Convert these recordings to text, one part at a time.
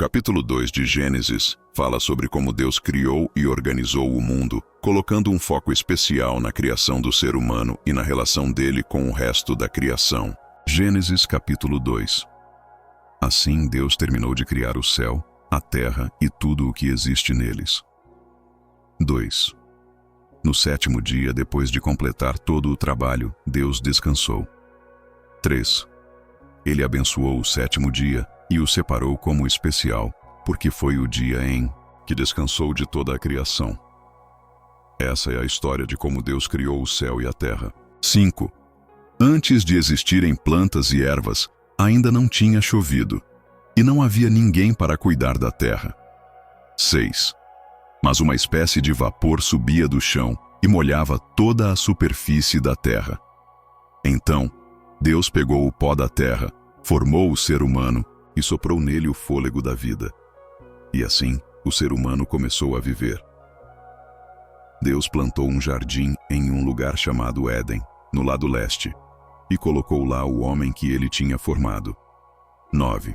capítulo 2 de Gênesis fala sobre como Deus criou e organizou o mundo, colocando um foco especial na criação do ser humano e na relação dele com o resto da criação. Gênesis capítulo 2. Assim Deus terminou de criar o céu, a terra e tudo o que existe neles. 2. No sétimo dia, depois de completar todo o trabalho, Deus descansou. 3. Ele abençoou o sétimo dia e o separou como especial, porque foi o dia em que descansou de toda a criação. Essa é a história de como Deus criou o céu e a terra. 5. Antes de existirem plantas e ervas, ainda não tinha chovido, e não havia ninguém para cuidar da terra. 6. Mas uma espécie de vapor subia do chão e molhava toda a superfície da terra. Então, Deus pegou o pó da terra, formou o ser humano e soprou nele o fôlego da vida. E assim, o ser humano começou a viver. Deus plantou um jardim em um lugar chamado Éden, no lado leste, e colocou lá o homem que ele tinha formado. 9.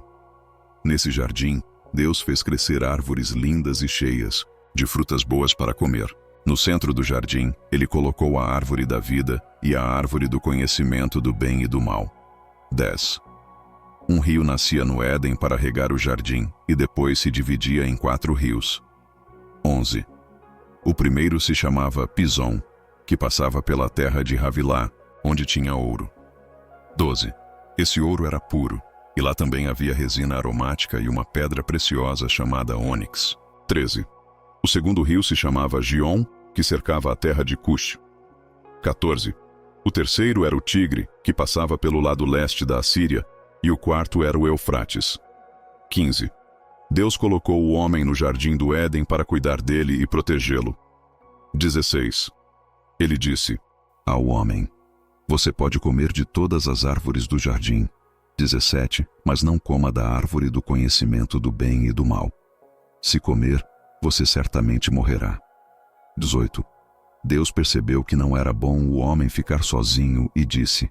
Nesse jardim, Deus fez crescer árvores lindas e cheias, de frutas boas para comer. No centro do jardim, ele colocou a árvore da vida e a árvore do conhecimento do bem e do mal. 10. Um rio nascia no Éden para regar o jardim e depois se dividia em 4 rios. 11. O primeiro se chamava Pison, que passava pela terra de Havilá, onde tinha ouro. 12. Esse ouro era puro, e lá também havia resina aromática e uma pedra preciosa chamada ônix. 13. O segundo rio se chamava Gion, que cercava a terra de Cush. 14. O terceiro era o Tigre, que passava pelo lado leste da Assíria, e o quarto era o Eufrates. 15. Deus colocou o homem no jardim do Éden para cuidar dele e protegê-lo. 16. Ele disse ao homem: você pode comer de todas as árvores do jardim. 17. Mas não coma da árvore do conhecimento do bem e do mal. Se comer, você certamente morrerá. 18. Deus percebeu que não era bom o homem ficar sozinho e disse: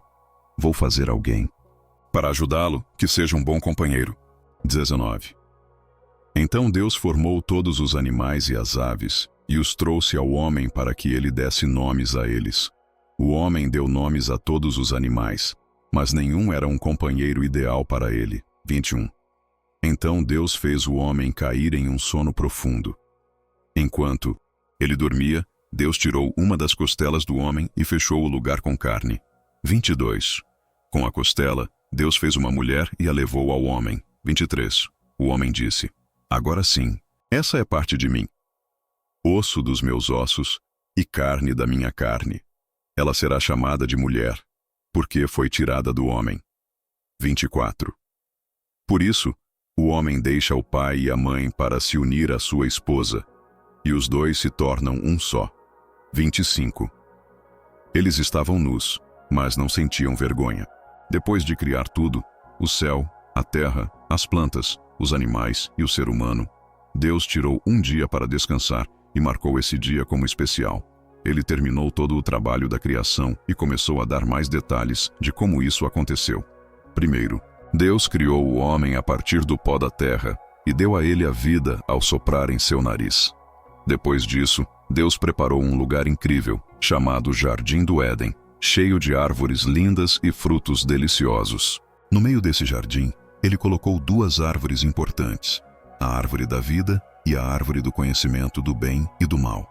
vou fazer alguém para ajudá-lo, que seja um bom companheiro. 19. Então Deus formou todos os animais e as aves, e os trouxe ao homem para que ele desse nomes a eles. O homem deu nomes a todos os animais, mas nenhum era um companheiro ideal para ele. 21. Então Deus fez o homem cair em um sono profundo. Enquanto ele dormia, Deus tirou uma das costelas do homem e fechou o lugar com carne. 22. Com a costela, Deus fez uma mulher e a levou ao homem. 23. O homem disse: agora sim, essa é parte de mim, osso dos meus ossos e carne da minha carne. Ela será chamada de mulher, porque foi tirada do homem. 24. Por isso, o homem deixa o pai e a mãe para se unir à sua esposa, e os dois se tornam um só. 25. Eles estavam nus, mas não sentiam vergonha. Depois de criar tudo, o céu, a terra, as plantas, os animais e o ser humano, Deus tirou um dia para descansar e marcou esse dia como especial. Ele terminou todo o trabalho da criação e começou a dar mais detalhes de como isso aconteceu. Primeiro, Deus criou o homem a partir do pó da terra e deu a ele a vida ao soprar em seu nariz. Depois disso, Deus preparou um lugar incrível, chamado Jardim do Éden, cheio de árvores lindas e frutos deliciosos. No meio desse jardim, ele colocou 2 árvores importantes, a árvore da vida e a árvore do conhecimento do bem e do mal.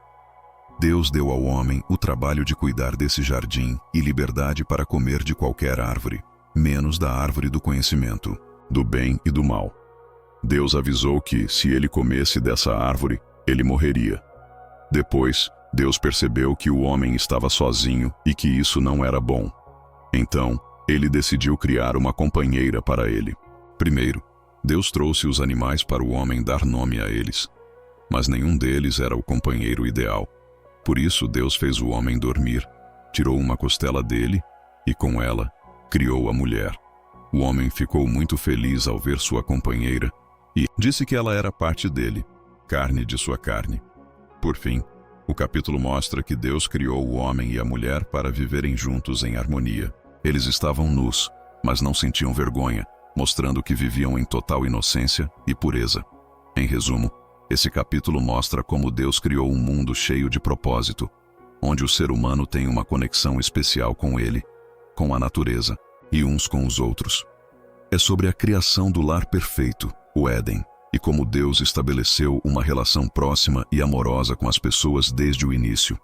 Deus deu ao homem o trabalho de cuidar desse jardim e liberdade para comer de qualquer árvore, menos da árvore do conhecimento, do bem e do mal. Deus avisou que, se ele comesse dessa árvore, ele morreria. Depois, Deus percebeu que o homem estava sozinho e que isso não era bom. Então, ele decidiu criar uma companheira para ele. Primeiro, Deus trouxe os animais para o homem dar nome a eles, mas nenhum deles era o companheiro ideal. Por isso, Deus fez o homem dormir, tirou uma costela dele e, com ela, criou a mulher. O homem ficou muito feliz ao ver sua companheira e disse que ela era parte dele, carne de sua carne. Por fim, o capítulo mostra que Deus criou o homem e a mulher para viverem juntos em harmonia. Eles estavam nus, mas não sentiam vergonha, mostrando que viviam em total inocência e pureza. Em resumo, esse capítulo mostra como Deus criou um mundo cheio de propósito, onde o ser humano tem uma conexão especial com ele, com a natureza e uns com os outros. É sobre a criação do lar perfeito, o Éden, e como Deus estabeleceu uma relação próxima e amorosa com as pessoas desde o início.